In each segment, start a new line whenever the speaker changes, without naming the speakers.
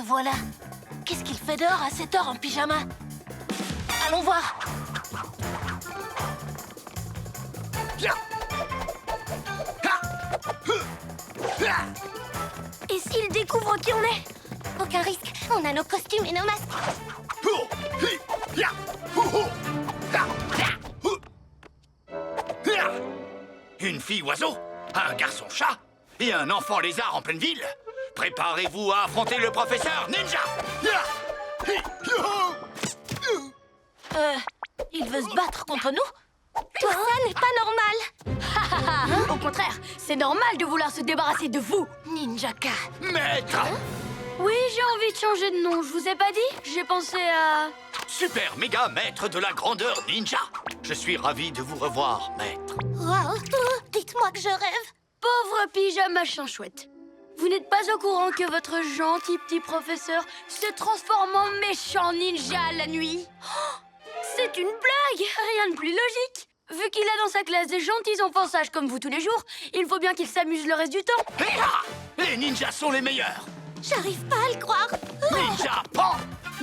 voilà. Qu'est-ce qu'il fait dehors à cette heure en pyjama? Allons voir.
Et s'il découvre qui on est?
Aucun risque, on a nos costumes et nos masques.
Une fille oiseau, un garçon chat et un enfant lézard en pleine ville. Préparez-vous à affronter le professeur Ninja.
Il veut se battre contre nous?
Tout ça n'est pas normal.
Au contraire, c'est normal de vouloir se débarrasser de vous.
Ninjaka.
Maître!
Oui, j'ai envie de changer de nom, je vous ai pas dit? J'ai pensé à...
Super méga maître de la grandeur ninja. Je suis ravi de vous revoir, maître.
Wow. Oh, dites-moi que je rêve.
Pauvre pyjama machin chouette. Vous n'êtes pas au courant que votre gentil petit professeur se transforme en méchant ninja la nuit? C'est une blague, rien de plus logique. Vu qu'il a dans sa classe des gentils enfants sages comme vous tous les jours, il faut bien qu'il s'amuse le reste du temps.
Les ninjas sont les meilleurs.
J'arrive pas à le croire.
Ninja pan,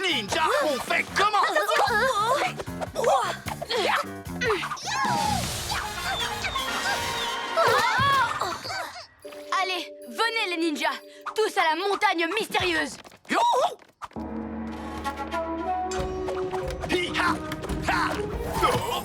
ninja on fait comment?
Allez, venez les ninjas, tous à la montagne mystérieuse.
Youhou! Hi-ha! Ha! Oh!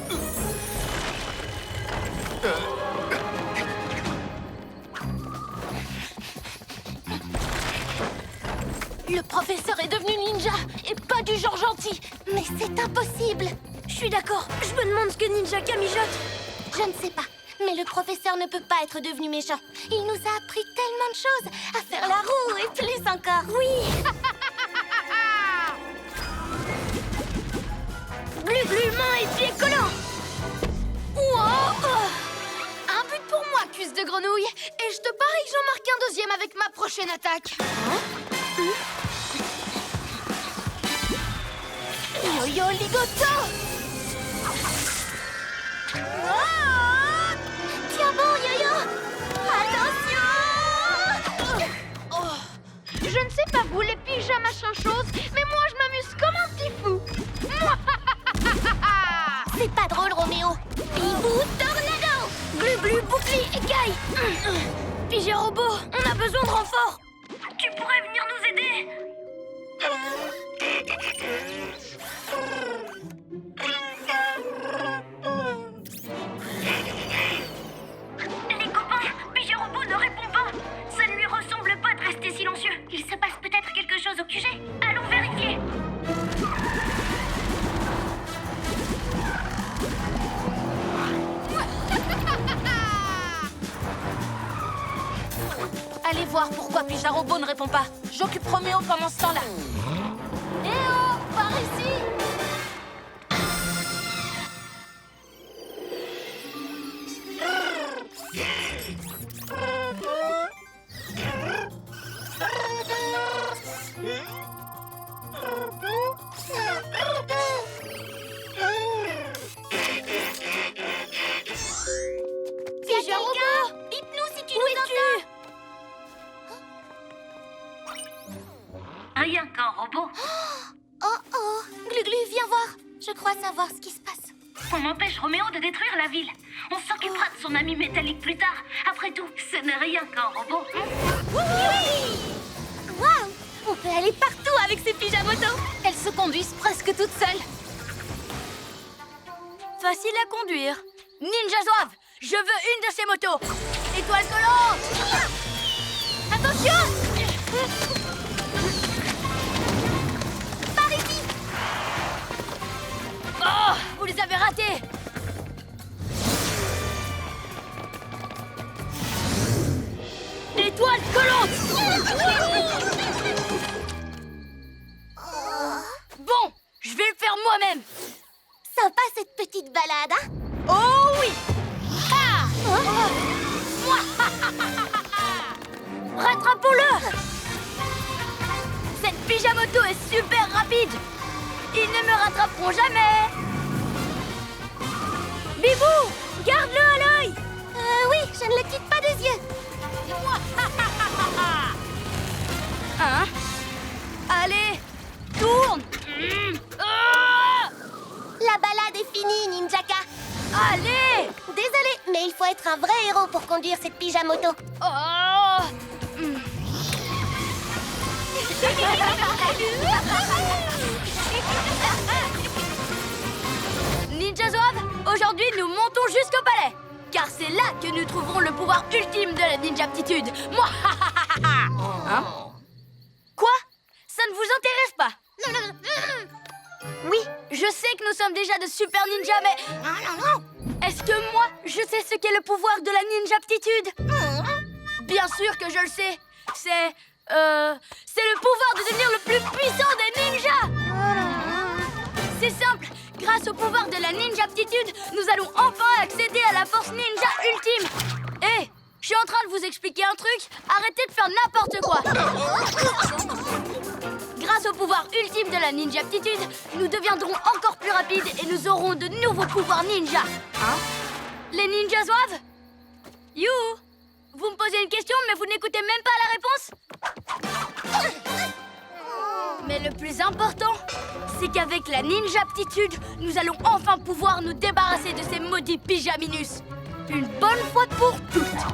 Le professeur est devenu ninja et pas du genre gentil.
Mais c'est impossible.
Je suis d'accord, je me demande ce que Ninjaka mijote.
Je ne sais pas. Mais le professeur ne peut pas être devenu méchant. Il nous a appris tellement de choses. À faire la roue et plus encore.
Oui. Glu-glu, main et pieds collants. Wow. Un but pour moi, cuisse de grenouille. Et je te parie que j'en marque un deuxième avec ma prochaine attaque.
Yo-yo ligoto.
Tiens bon, Yo-Yo. Attention.
Je ne sais pas vous, les pyjamas machin chose, mais moi je m'amuse comme un petit fou.
C'est pas drôle, Roméo. Bibou tornado.
Glu-glu, bouclier, écaille. Pygé robot, on a besoin de renfort. Tu pourrais venir nous aider? Les copains, Pygé robot ne répond pas. Ça ne lui ressemble pas de rester silencieux. Il se passe peut-être quelque chose au QG. Allons vérifier.
Allez voir pourquoi Pyja Robot ne répond pas. J'occupe Roméo pendant ce temps-là.
Eh oh, par ici.
Pygé robot,
Bip-nous si tu
où
nous
es-tu?
Rien qu'un robot.
Oh oh. Glu-Glu, viens voir. Je crois savoir ce qui se passe.
On empêche Roméo de détruire la ville. On s'occupera de son ami métallique plus tard. Après tout, ce n'est rien qu'un robot.
Oui. Waouh. On peut aller partout avec ces pyjamotos.
Elles se conduisent presque toutes seules.
Facile à conduire. Ninja Zouave, je veux une de ces motos. Étoile collante.
Attention. Par ici.
Oh, vous les avez ratés. Étoile collante. Bon, je vais le faire moi-même.
Sympa cette petite balade, hein?
Oh oui. Ah. Rattrapons-le. Cette pyjamoto est super rapide. Ils ne me rattraperont jamais. Bibou, garde-le à l'œil.
Oui, je ne le quitte pas des yeux.
Un, à tourne.
La balade est finie, Ninjaka.
Allez.
Désolée, mais il faut être un vrai héros pour conduire cette pyjamoto.
Oh. Ninja Zouave, aujourd'hui nous montons jusqu'au palais. Car c'est là que nous trouverons le pouvoir ultime de la ninja aptitude. Moi. Hein? Quoi? Ça ne vous intéresse pas? Oui, je sais que nous sommes déjà de super ninjas, mais... Est-ce que moi, je sais ce qu'est le pouvoir de la ninja aptitude? Bien sûr que je le sais. C'est le pouvoir de devenir le plus puissant des ninjas. C'est simple. Grâce au pouvoir de la ninja aptitude, nous allons enfin accéder à la force ninja ultime. Hé, je suis en train de vous expliquer un truc. Arrêtez de faire n'importe quoi. Grâce au pouvoir ultime de la ninja aptitude, nous deviendrons encore plus rapides et nous aurons de nouveaux pouvoirs ninja. Hein? Les ninjas zouaves? You! Vous me posez une question, mais vous n'écoutez même pas la réponse? Mais le plus important, c'est qu'avec la ninja aptitude, nous allons enfin pouvoir nous débarrasser de ces maudits pyjaminus. Une bonne fois pour toutes.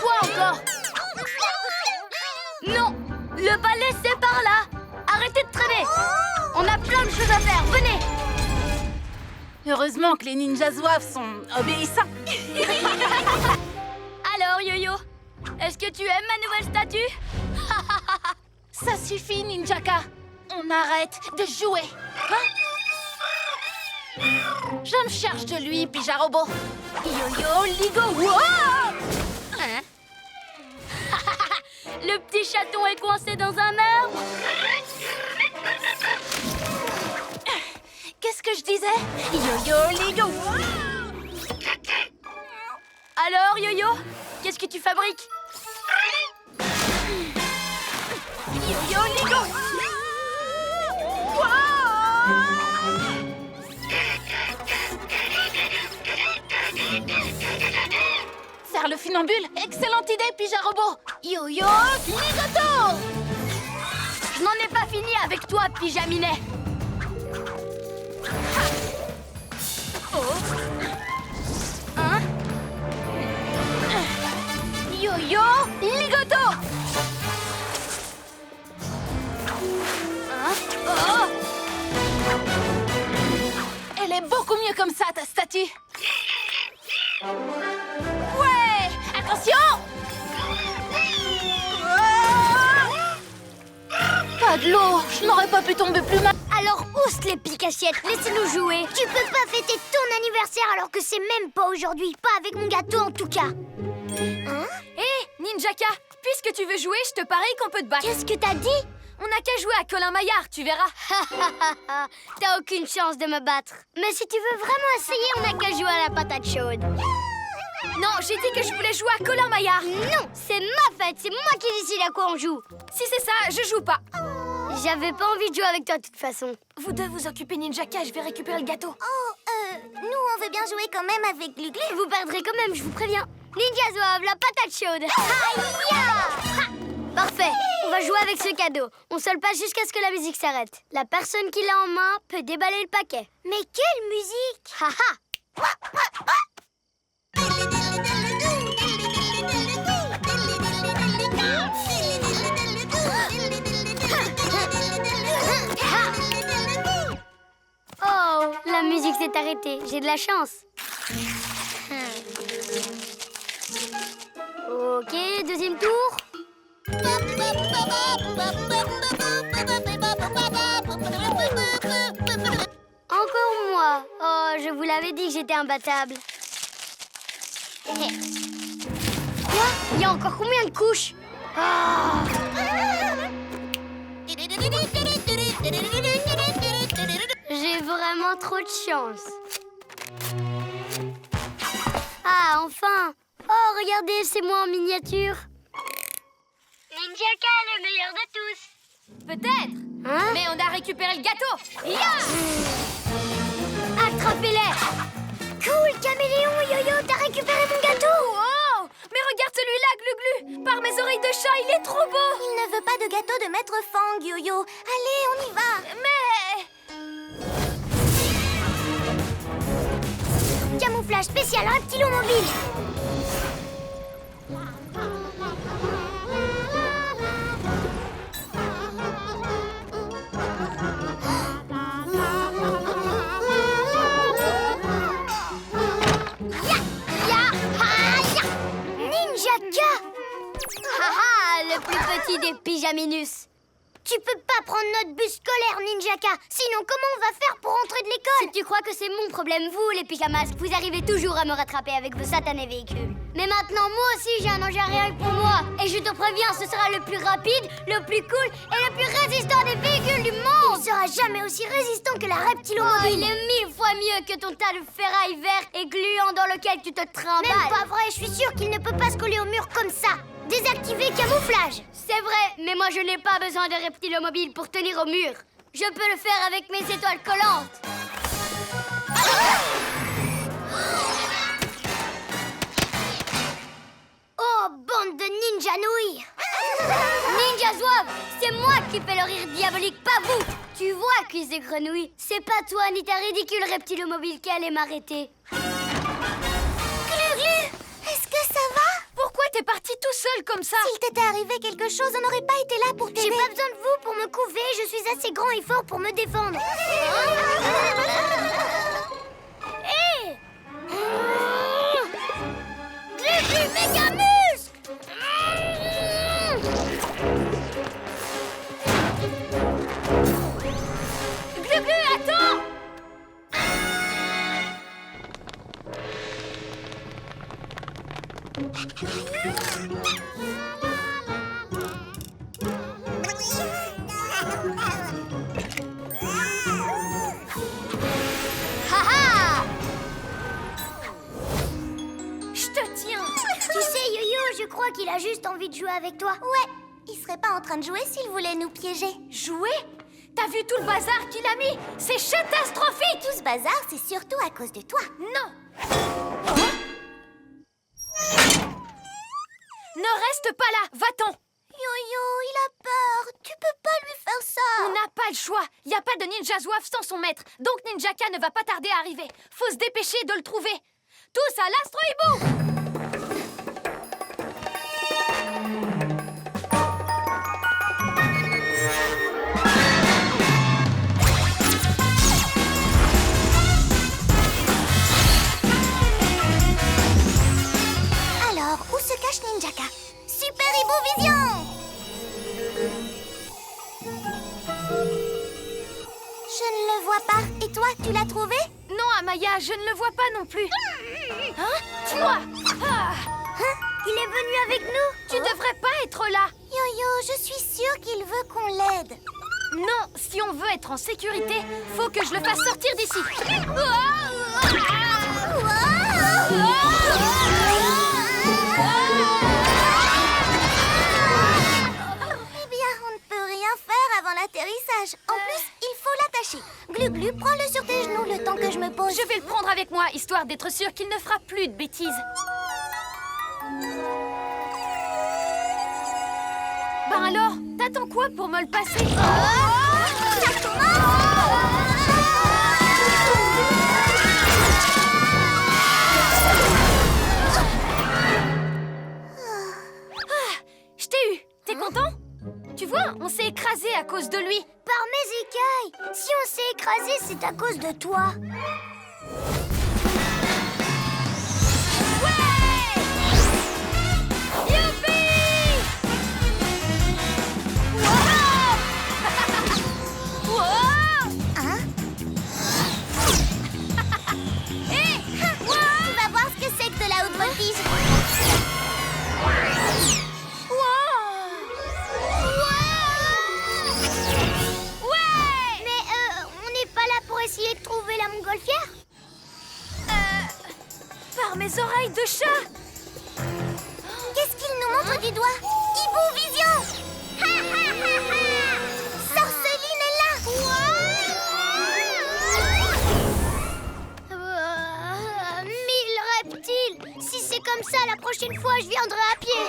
Quoi encore? Non, le palais c'est par là. Arrêtez de traîner. On a plein de choses à faire, venez.
Heureusement que les ninjas zouaves sont obéissants.
Alors, Yo-Yo, est-ce que tu aimes ma nouvelle statue?
Ça suffit, Ninjaka. On arrête de jouer. Hein? Je me charge de lui, Pyja-Robot.
Yo-Yo, Ligo, wow! Hein? Le petit chaton est coincé dans un arbre.
Qu'est-ce que je disais? Yo-Yo, Ligo.
Alors, Yo-Yo, qu'est-ce que tu fabriques? Yo-Yo, Ligo.
Faire le funambule? Excellente idée, Pyja-Robot.
Yo-Yo, Ligoto. Je n'en ai pas fini avec toi, Pyjaminet. Oh. Hein? Yo-Yo, Ligoto. Hein? Oh.
Elle est beaucoup mieux comme ça, ta statue.
Ouais! Attention!
Pas de l'eau. Je n'aurais pas pu tomber plus mal.
Alors, ousse les pique-assiettes, laissez-nous jouer. Tu peux pas fêter ton anniversaire alors que c'est même pas aujourd'hui. Pas avec mon gâteau en tout cas. Hein?
Hé, Ninjaka, puisque tu veux jouer, je te parie qu'on peut te battre.
Qu'est-ce que t'as dit?
On n'a qu'à jouer à Colin Maillard, tu verras.
T'as aucune chance de me battre. Mais si tu veux vraiment essayer, on n'a qu'à jouer à la patate chaude.
Non, j'ai dit que je voulais jouer à Colin Maillard.
Non, c'est ma fête, c'est moi qui décide à quoi on joue.
Si c'est ça, je joue pas.
J'avais pas envie de jouer avec toi de toute façon.
Vous deux vous occupez, Ninjaka, je vais récupérer le gâteau.
Nous on veut bien jouer quand même avec Gluglu. Vous perdrez quand même, je vous préviens. Ninja Zouave, la patate chaude. Aïe! Parfait, on va jouer avec ce cadeau. On se le passe jusqu'à ce que la musique s'arrête. La personne qui l'a en main peut déballer le paquet. Mais quelle musique! Haha! Oh, la musique s'est arrêtée. J'ai de la chance. Ok, deuxième tour. Encore moi. Oh, je vous l'avais dit que j'étais imbattable. Quoi? Il y a encore combien de couches? J'ai vraiment trop de chance. Ah, enfin! Oh, regardez, c'est moi en miniature. Ninjaka, le meilleur de tous.
Peut-être.
Hein?
Mais on a récupéré le gâteau. Ya!
Attrapez-les! Cool, caméléon, Yo-Yo, t'as récupéré mon gâteau!
Oh! Mais regarde celui-là, Glu-Glu. Par par mes oreilles de chat, il est trop beau!
Il ne veut pas de gâteau de Maître Fang, Yo-Yo. Allez, on y va.
Mais...
Camouflage spécial reptilomobile. Ninjaka! Haha, le plus petit des pyjaminus. Tu peux pas prendre notre bus scolaire, Ninjaka. Sinon, comment on va faire pour rentrer de l'école? Si tu crois que c'est mon problème, vous, les pyjamas, vous arrivez toujours à me rattraper avec vos satanés véhicules. Mais maintenant, moi aussi, j'ai un engin rien que pour moi. Et je te préviens, ce sera le plus rapide, le plus cool et le plus résistant des véhicules du monde. Il sera jamais aussi résistant que la reptilomobile. Il est 1000 fois mieux que ton tas de ferraille vert et gluant dans lequel tu te trimbales. Même pas vrai, je suis sûre qu'il ne peut pas se coller au mur comme ça. Désactiver camouflage. C'est vrai, mais moi je n'ai pas besoin de reptilomobile pour tenir au mur. Je peux le faire avec mes étoiles collantes. Oh, bande de ninja nouilles. Ninja Zouave, c'est moi qui fais le rire diabolique, pas vous. Tu vois, cuisse de grenouille, c'est pas toi ni ta ridicule reptilomobile qui allait m'arrêter. Glu-glu, est-ce que ça va?
Pourquoi t'es parti tout seul comme ça?
S'il t'était arrivé quelque chose, on n'aurait pas été là pour t'aider. J'ai pas besoin de vous pour me couver, je suis assez grand et fort pour me défendre. Hé! Glu-glu, méga muscle!
Glu-glu, attends!
Ha-ha!
Je te tiens!
Tu sais, Yo-Yo, je crois qu'il a juste envie de jouer avec toi. Ouais, il serait pas en train de jouer s'il voulait nous piéger.
Jouer? T'as vu tout le bazar qu'il a mis? C'est catastrophique!
Tout ce bazar, c'est surtout à cause de toi.
Non! Ne reste pas là! Va-t'en!
Yo-Yo, il a peur. Tu peux pas lui faire ça.
On n'a pas le choix. Il n'y a pas de Ninja Zouave sans son maître. Donc Ninjaka ne va pas tarder à arriver. Faut se dépêcher de le trouver. Tous à l'Astro Hibou!
Alors, où se cache Ninjaka? Super Hibou Vision! Je ne le vois pas. Et toi, tu l'as trouvé?
Non, Amaya, je ne le vois pas non plus. Hein? Toi! Ah!
Hein? Il est venu avec nous?
Tu devrais pas être là.
Yo-Yo, je suis sûre qu'il veut qu'on l'aide.
Non, si on veut être en sécurité, faut que je le fasse sortir d'ici.
Eh bien, on ne peut rien faire avant l'atterrissage. En plus, il faut l'attacher. Glu-Glu, prends-le sur tes genoux le temps que je me pose.
Je vais le prendre avec moi, histoire d'être sûre qu'il ne fera plus de bêtises. Ben alors, t'attends quoi pour me le passer?
Ça
Je t'ai eu. T'es content? Tu vois, on s'est écrasé à cause de lui.
Par mes écailles. Si on s'est écrasé, c'est à cause de toi. Hein? Tu vas voir ce que c'est que de la haute voltige. Mais on n'est pas là pour essayer de trouver la montgolfière?
Par mes oreilles de chat.
Qu'est-ce qu'il nous montre du doigt? Hibou Vision! Sorceline est là! 1000 reptiles! Si c'est comme ça, la prochaine fois, je viendrai à pied.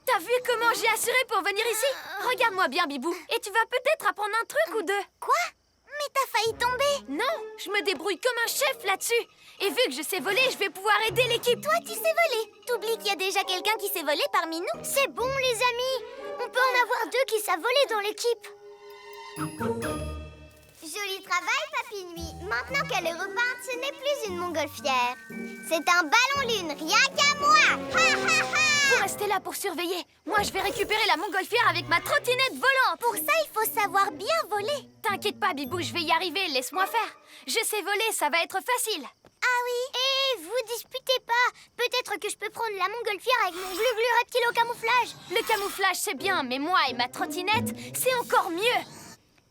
T'as T'as vu comment j'ai assuré pour venir ici? Regarde-moi bien, Bibou. Et tu vas peut-être apprendre un truc ou deux.
Quoi? Mais t'as failli tomber.
Non, je me débrouille comme un chef là-dessus. Et vu que je sais voler, je vais pouvoir aider l'équipe.
Toi, tu sais voler. T'oublies qu'il y a déjà quelqu'un qui sait voler parmi nous. C'est bon, les amis. On peut en avoir deux qui savent voler dans l'équipe. Joli travail, Papy Nuit. Maintenant qu'elle est repeinte, ce n'est plus une montgolfière. C'est un ballon lune, rien qu'à moi. Ha ha ha.
Vous restez là pour surveiller. Moi, je vais récupérer la montgolfière avec ma trottinette volante.
Pour ça, il faut savoir bien voler.
T'inquiète pas, Bibou, je vais y arriver. Laisse-moi faire. Je sais voler, ça va être facile.
Ah oui. Et vous disputez pas. Peut-être que je peux prendre la montgolfière avec mon glu-glu reptile au camouflage.
Le camouflage, c'est bien, mais moi et ma trottinette, c'est encore mieux.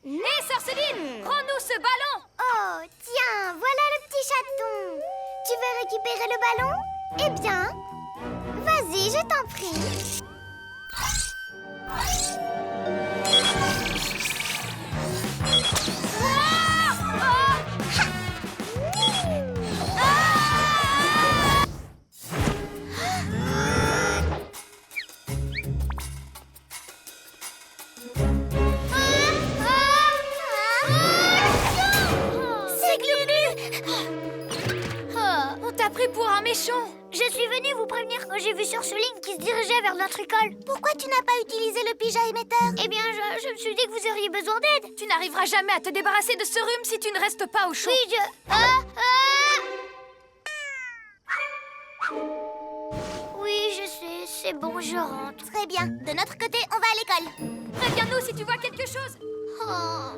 Hé, Sorceline, rends-nous ce ballon.
Oh, tiens, voilà le petit chaton. Tu veux récupérer le ballon? Eh bien, vas-y, je t'en prie.
C'est Glu-Glu. On t'a pris pour un méchant.
Je suis venue vous prévenir quand j'ai vu Sorceline qui se dirigeait vers notre école. Pourquoi tu n'as pas utilisé le pyjama émetteur? Eh bien, je me suis dit que vous auriez besoin d'aide.
Tu n'arriveras jamais à te débarrasser de ce rhume si tu ne restes pas au chaud.
Oui, Oui, je sais, c'est bon, je rentre. Très bien. De notre côté, on va à l'école.
Préviens-nous si tu vois quelque chose.
Oh.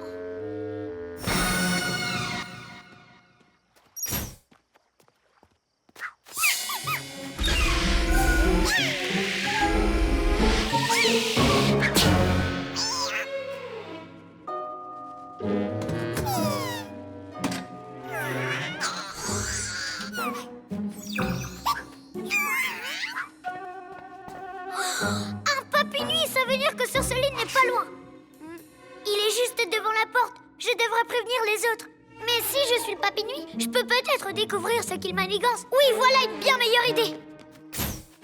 Un Papy Nuit, ça veut dire que Sorceline n'est pas loin. Il est juste devant la porte. Je devrais prévenir les autres. Mais si je suis le Papy Nuit, je peux peut-être découvrir ce qu'il manigance. Oui, voilà une bien meilleure idée.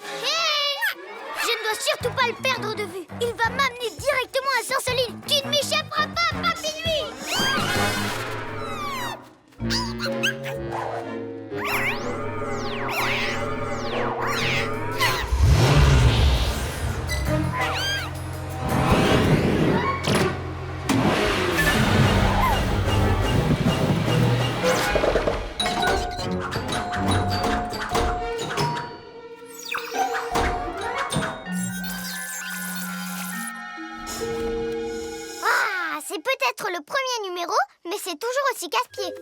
Hey! Je ne dois surtout pas le perdre de vue. Il va m'amener directement à Sorceline. Tu ne m'échapperas pas, Papy Nuit! C'est peut-être le premier numéro, mais c'est toujours aussi casse-pied.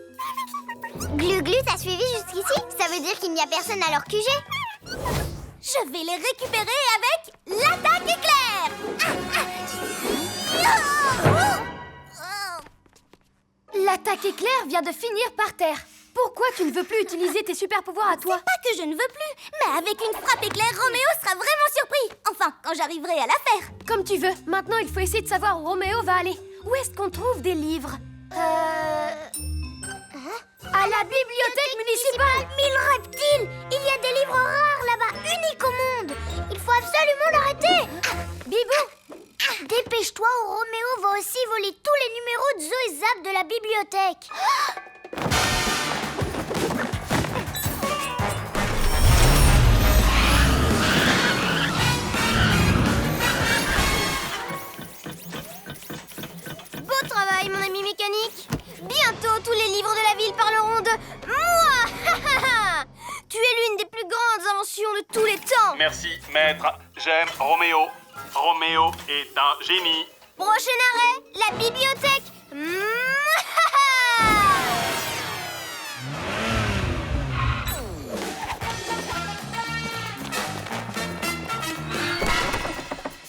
Glu-Glu t'a suivi jusqu'ici? Ça veut dire qu'il n'y a personne à leur QG? Je vais les récupérer avec l'attaque éclair!
L'attaque éclair vient de finir par terre. Pourquoi tu ne veux plus utiliser tes super pouvoirs à toi?
C'est pas que je ne veux plus, mais avec une frappe éclair, Roméo sera vraiment surpris. Enfin, quand j'arriverai à la faire.
Comme tu veux. Maintenant, il faut essayer de savoir où Roméo va aller. Où est-ce qu'on trouve des livres? À la bibliothèque municipale.
Mille reptiles! Il y a des livres rares là-bas, uniques au monde. Il faut absolument l'arrêter.
Bibou!
Dépêche-toi ou Roméo va aussi voler tous les numéros de Zo et Zap de la bibliothèque. Beau travail, mon ami mécanique. Bientôt, tous les livres de la ville parleront de moi. Tu es l'une des plus grandes inventions de tous les temps.
Merci, maître. J'aime Roméo. Roméo est un génie.
Prochain arrêt, la bibliothèque.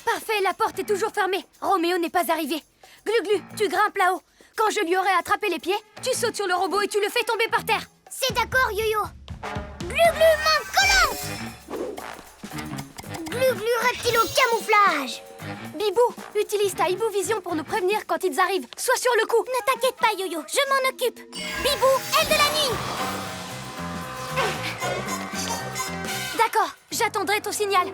Parfait, la porte est toujours fermée. Roméo n'est pas arrivé. Glu-Glu, tu grimpes là-haut. Quand je lui aurai attrapé les pieds, tu sautes sur le robot et tu le fais tomber par terre.
C'est d'accord, Yo-Yo. Glu-Glu, main collante. Glu-Glu, reptile au camouflage.
Bibou, utilise ta Hibou-vision pour nous prévenir quand ils arrivent. Sois sur le coup.
Ne t'inquiète pas, Yo-Yo, je m'en occupe. Bibou, aile de la nuit.
D'accord, j'attendrai ton signal.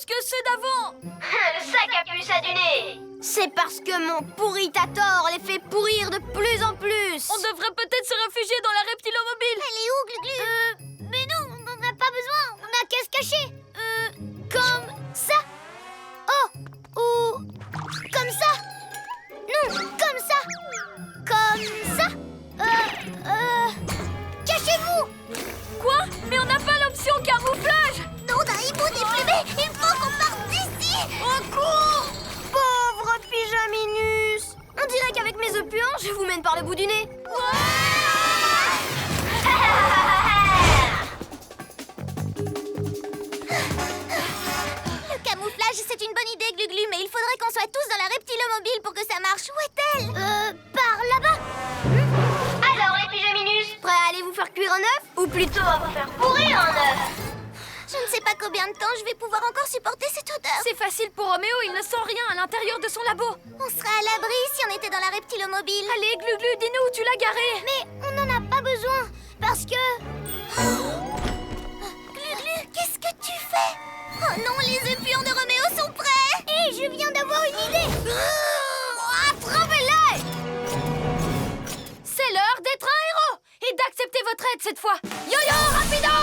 plus que ceux d'avant.
Le sac à puce à du nez. C'est parce que mon pourritator les fait pourrir de plus en plus.
On devrait peut-être se réfugier dans la reptilomobile.
Elle est où, Glu-Glu Mais non, on n'en a pas besoin. On a qu'à se cacher. Comme ça. Oh, ou comme ça. Non, comme ça. Comme ça. Cachez-vous.
Quoi? Mais on n'a pas l'option camouflage.
Non, d'un hibou déplumé. Il faut qu'on parte d'ici.
Au cours!
Pauvre Pyjaminus. On dirait qu'avec mes œufs puants, je vous mène par le bout du nez. Le camouflage, c'est une bonne idée, Glu-Glu, mais il faudrait qu'on soit tous dans la reptilomobile pour que ça marche. Où est-elle? Par là-bas. Alors, les Pyjaminus, prêts à aller vous faire cuire un œuf? Ou plutôt à vous faire pourrir un œuf? Je ne sais pas combien de temps je vais pouvoir encore supporter cette odeur.
C'est facile pour Roméo, il ne sent rien à l'intérieur de son labo.
On serait à l'abri si on était dans la reptilomobile.
Allez, Glu-Glu, dis-nous où tu l'as garé.
Mais on n'en a pas besoin, parce que... Glu-Glu, qu'est-ce que tu fais? Oh non, les œufs puants de Roméo sont prêts. Et je viens d'avoir une idée. Attrapez-les.
C'est l'heure d'être un héros et d'accepter votre aide cette fois. Yo-yo, rapido!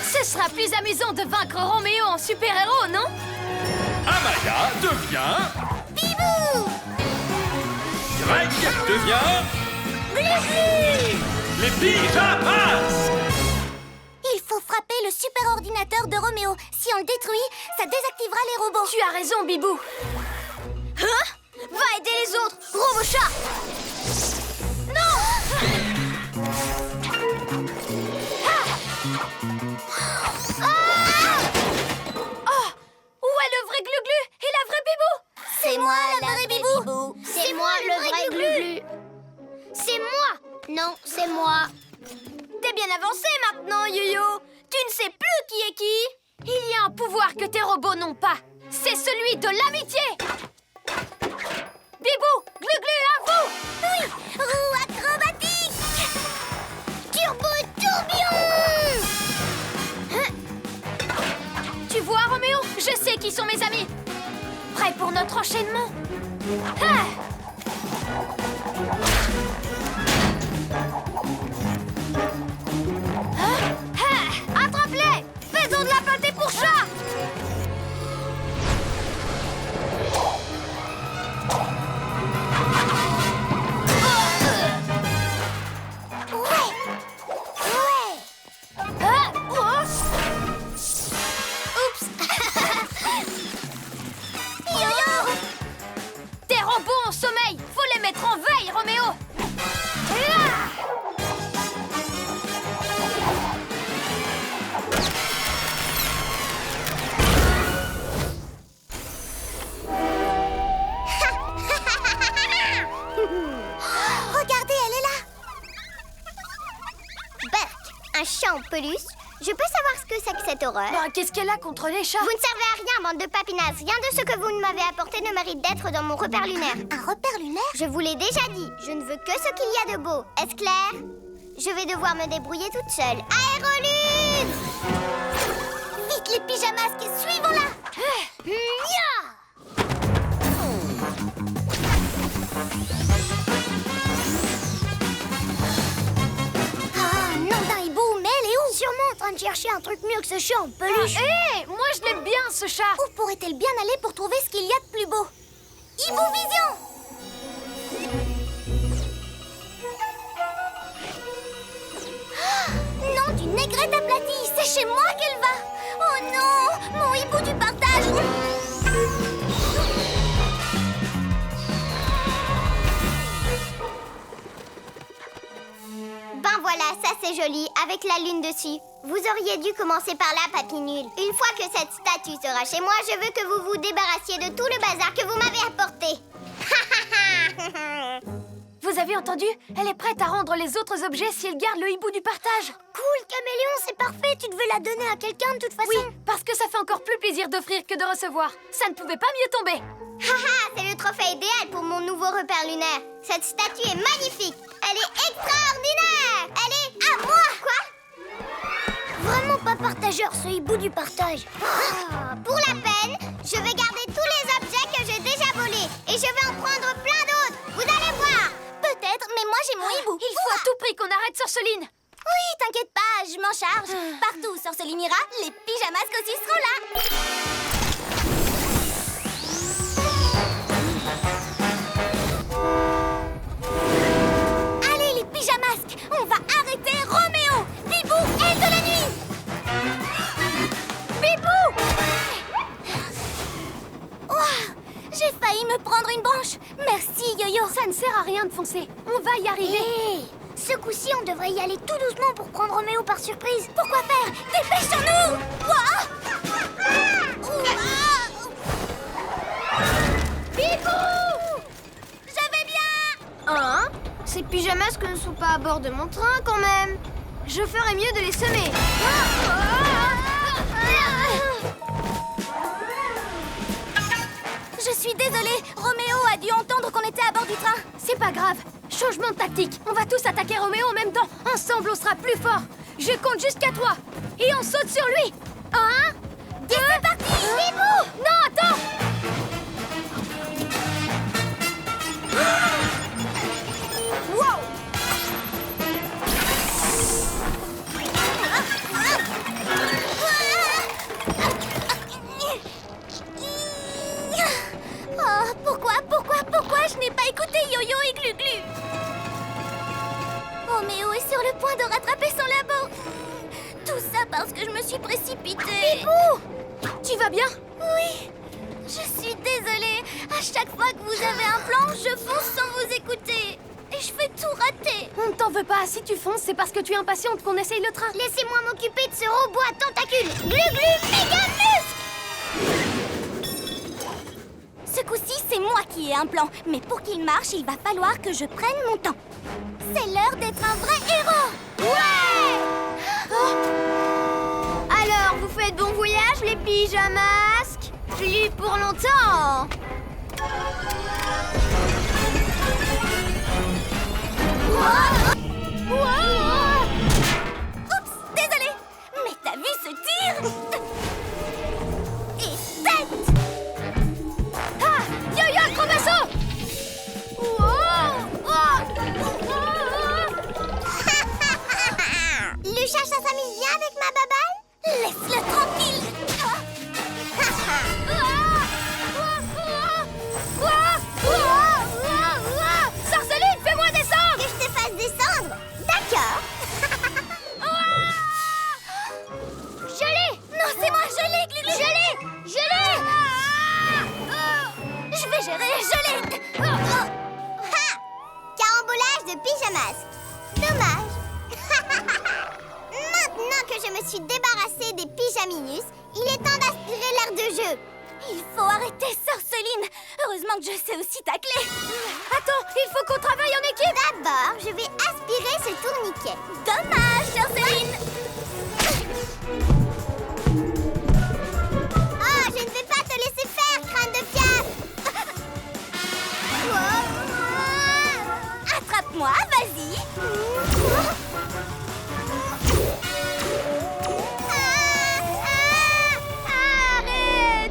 Ce sera plus amusant de vaincre Roméo en super-héros, non?
Amaya devient...
Bibou.
Greg devient... Les pyjamas.
Il faut frapper le super ordinateur de Roméo. Si on le détruit, ça désactivera les robots.
Tu as raison, Bibou.
Hein? Va aider les autres, Robochat.
Où est le vrai Glu-Glu et la vraie Bibou?
C'est moi la vraie Bibou. C'est moi le vrai Glu-Glu. C'est moi. Non, c'est moi.
T'es bien avancé maintenant, Yo-Yo. Tu ne sais plus qui est qui. Il y a un pouvoir que tes robots n'ont pas. C'est celui de l'amitié. Bibou, Glu-Glu, à vous.
Oui, roue acrobatique. Turbo tourbillon.
Tu vois, Roméo, je sais qui sont mes amis. Prêt pour notre enchaînement? Ah!
Attrape-les. Faisons de la pâté pour chat.
Tes robots en sommeil, faut les mettre en veille, Roméo.
Regardez, elle est là. Berk, un chat en peluche. Je peux savoir ce que c'est que cette horreur?
Bah, qu'est-ce qu'elle a contre les chats?
Vous ne servez à rien, bande de papinasses. Rien de ce que vous m'avez apporté ne mérite d'être dans mon repère lunaire. Un repère lunaire? Je vous l'ai déjà dit. Je ne veux que ce qu'il y a de beau. Est-ce clair? Je vais devoir me débrouiller toute seule. Aérolune! Vite les pyjamas, suivons-la! Ah, non d'un hibou, mais elle est où? Sûrement en train de chercher un truc mieux que ce chat en peluche.
Hé, moi je l'aime bien ce chat.
Où pourrait-elle bien aller pour trouver ce qu'il y a de plus beau? Hibou Vision! Ah, non, d'une négrette aplatie, c'est chez moi qu'elle va. Oh non, mon hibou du partage. Ben voilà, ça c'est joli, avec la lune dessus. Vous auriez dû commencer par là, papy nul. Une fois que cette statue sera chez moi, je veux que vous vous débarrassiez de tout le bazar que vous m'avez apporté.
Vous avez entendu? Elle est prête à rendre les autres objets si elle garde le hibou du partage.
Cool, Caméléon, c'est parfait. Tu devais la donner à quelqu'un de toute façon.
Oui, parce que ça fait encore plus plaisir d'offrir que de recevoir. Ça ne pouvait pas mieux tomber.
Haha, c'est le trophée idéal pour mon nouveau repère lunaire. Cette statue est magnifique. Elle est extraordinaire. Elle est à moi. Quoi? Vraiment pas partageur, ce hibou du partage. Pour la peine, je vais garder tous les objets que j'ai déjà volés. Et je vais en prendre plein d'autres. Vous allez voir. Peut-être, mais moi j'ai mon hibou.
Il faut à tout prix qu'on arrête Sorceline.
Oui, t'inquiète pas, je m'en charge. Partout où Sorceline ira, les pyjamasques aussi seront là. Allez, les pyjamasques, on va arrêter Roméo. Bibou, aile de la nuit. Bibou! Ouah, j'ai failli me prendre une branche. Merci, Yo-Yo.
Ça ne sert à rien de foncer. On va y arriver.
Hé, ce coup-ci, on devrait y aller tout doucement pour prendre Roméo par surprise. Pourquoi faire? Dépêchons-nous! Ouah! Bibou! Je vais bien!
Hein?
Ces pyjamasques ne sont pas à bord de mon train, quand même.
Je ferais mieux de les semer.
Je suis désolée, Roméo a dû entendre qu'on était à bord du train.
C'est pas grave. Changement de tactique. On va tous attaquer Roméo en même temps. Ensemble, on sera plus fort. Je compte jusqu'à 3. Et on saute sur lui. 1, 2...
C'est parti! Bibou!
Non, attends!
Wow! Oh, pourquoi je n'ai pas écouté Yo-Yo et Glu-Glu? Roméo est sur le point de rattraper son labo. Tout ça parce que je me suis précipitée. Bibou!
Tu vas bien?
Oui, je suis désolée. À chaque fois que vous avez un plan, je fonce sans vous écouter. Et je fais tout rater.
On ne t'en veut pas. Si tu fonces, c'est parce que tu es impatiente qu'on essaye le train.
Laissez-moi m'occuper de ce robot à tentacules. Glu-Glu, méga muscle! Ce coup-ci, c'est moi qui ai un plan. Mais pour qu'il marche, il va falloir que je prenne mon temps. C'est l'heure d'être un vrai héros. Ouais!
Alors, vous faites bon voyage, les pyjamasques? Plus pour longtemps.
Oups, désolée. Mais t'as vu ce tir? Et tête!
Ah! Yo-yo, acrobasso!
Lucha, ça s'amuse bien avec ma baballe? Laisse-le tranquille!
Sorceline, fais-moi descendre!
Que je te fasse descendre? D'accord!
Gelé!
Non, c'est moi, je l'ai, Glu-Glu! Je l'ai! Je l'ai! Je vais gérer, je l'ai! Ha! Carambolage de pyjamasque. Dommage. Maintenant que je me suis débarrassée des pyjaminus, il est temps d'aspirer l'air de jeu. Il faut arrêter Sorceline. Heureusement que je sais aussi tacler.
Attends, il faut qu'on travaille en équipe!
D'abord, je vais aspirer ce tourniquet. Dommage, Sorceline. Oh, je ne vais pas te laisser faire, crâne de fiable. Attrape-moi, vas-y.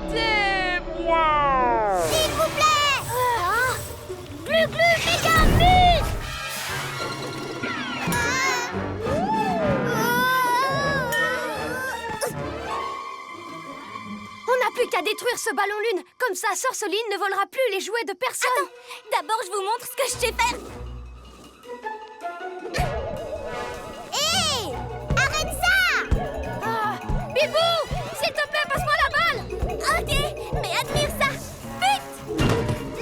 Arrêtez-moi!
S'il vous plaît. Glu-Glu, méga muscle.
On n'a plus qu'à détruire ce ballon lune. Comme ça, Sorceline ne volera plus les jouets de personne.
Attends, d'abord je vous montre ce que je sais faire. Hé! Arrête ça!
Bibou! S'il te plaît, passe-moi la balle!
Ok, mais admire ça. Vite!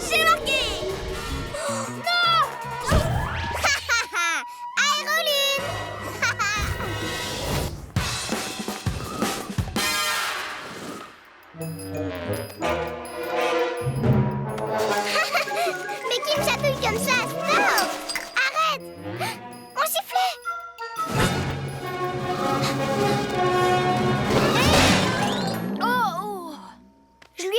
J'ai marqué!
Non!
Aérolune! Mais qui me chatouille comme ça? Stop!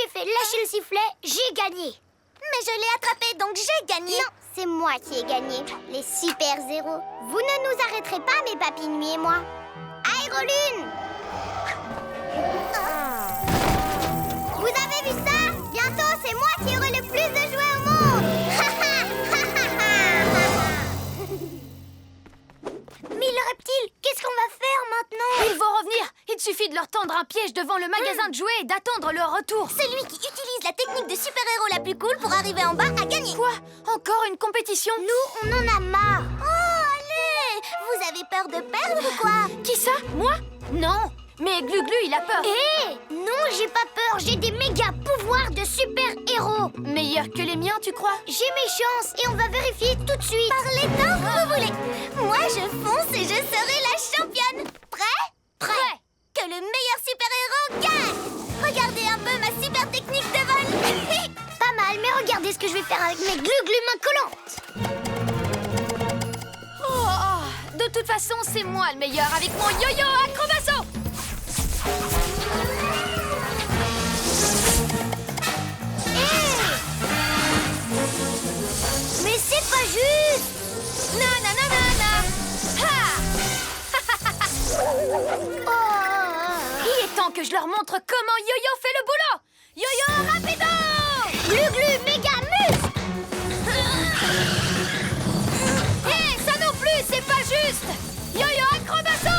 j'ai fait lâcher le sifflet, j'ai gagné. Mais je l'ai attrapé, donc j'ai gagné. Non, c'est moi qui ai gagné. Les super-héros. Vous ne nous arrêterez pas, mes papis nuits et moi. Aérolune! Vous avez vu ça? Bientôt, c'est moi qui aurai le plus de jouets au monde! Mais le reptile, qu'est-ce qu'on va faire maintenant?
Ils vont revenir. Il suffit de leur tendre un piège devant le magasin de jouets et d'attendre leur retour.
Celui qui utilise la technique de super-héros la plus cool pour arriver en bas a gagné.
Quoi? Encore une compétition?
Nous, on en a marre. Oh, allez! Vous avez peur de perdre ou quoi?
Qui ça? Moi? Non. Mais Glu-Glu, il a peur.
Hé! Non, j'ai pas peur. J'ai des méga pouvoirs de super-héros.
Meilleur que les miens, tu crois?
J'ai mes chances et on va vérifier tout de suite. Parlez tant que vous voulez. Moi, je fonce et je serai la championne. Prêt?
Prêt.
Que le meilleur super-héros gagne. Regardez un peu ma super technique de vol. Pas mal, mais regardez ce que je vais faire avec mes Glu-Glu mains collantes.
Oh, de toute façon, c'est moi le meilleur avec mon yo-yo acrobasso.
Mais c'est pas juste.
Nananana. Ha! Il est temps que je leur montre comment Yo-Yo fait le boulot. Yo-Yo rapido.
Glu-Glu méga muscle.
Hé, ça non plus, c'est pas juste. Yo-Yo acrobasso.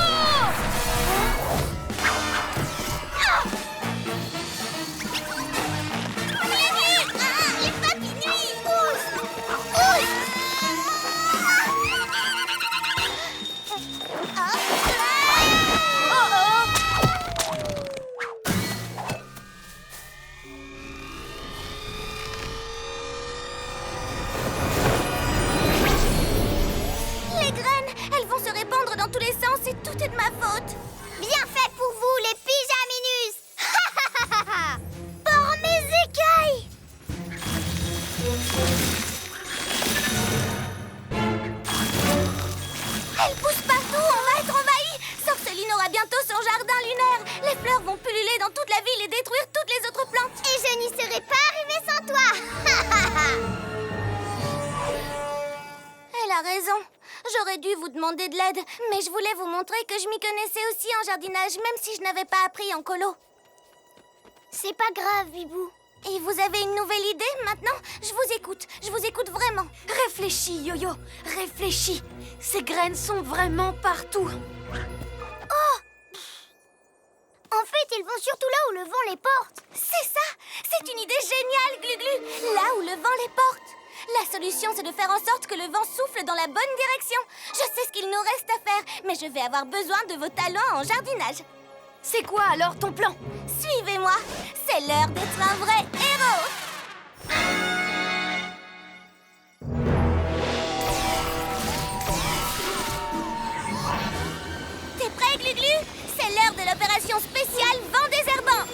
Les papis nuits. Les graines, elles vont se répandre dans tous les sens et tout est de ma faute. Bien fait pour vous, les pyjaminus. Pour mes écailles. Elle pousse partout, on va être envahis. Sorceline aura bientôt son jardin lunaire. Les fleurs vont pulluler dans toute la ville et détruire toutes les autres plantes. Et je n'y serais pas arrivée sans toi. Elle a raison. J'aurais dû vous demander de l'aide, mais je voulais vous montrer que je m'y connaissais aussi en jardinage, même si je n'avais pas appris en colo. C'est pas grave, Bibou. Et vous avez une nouvelle idée maintenant? Je vous écoute vraiment.
Réfléchis, Yo-Yo, réfléchis. Ces graines sont vraiment partout.
En fait, ils vont surtout là où le vent les porte. C'est ça! C'est une idée géniale, Glu-Glu! Là où le vent les porte. La solution, c'est de faire en sorte que le vent souffle dans la bonne direction. Je sais ce qu'il nous reste à faire, mais je vais avoir besoin de vos talents en jardinage.
C'est quoi alors ton plan?
Suivez-moi, c'est l'heure d'être un vrai héros. T'es prêt, Glu-Glu? C'est l'heure de l'opération spéciale Vent Désherbant.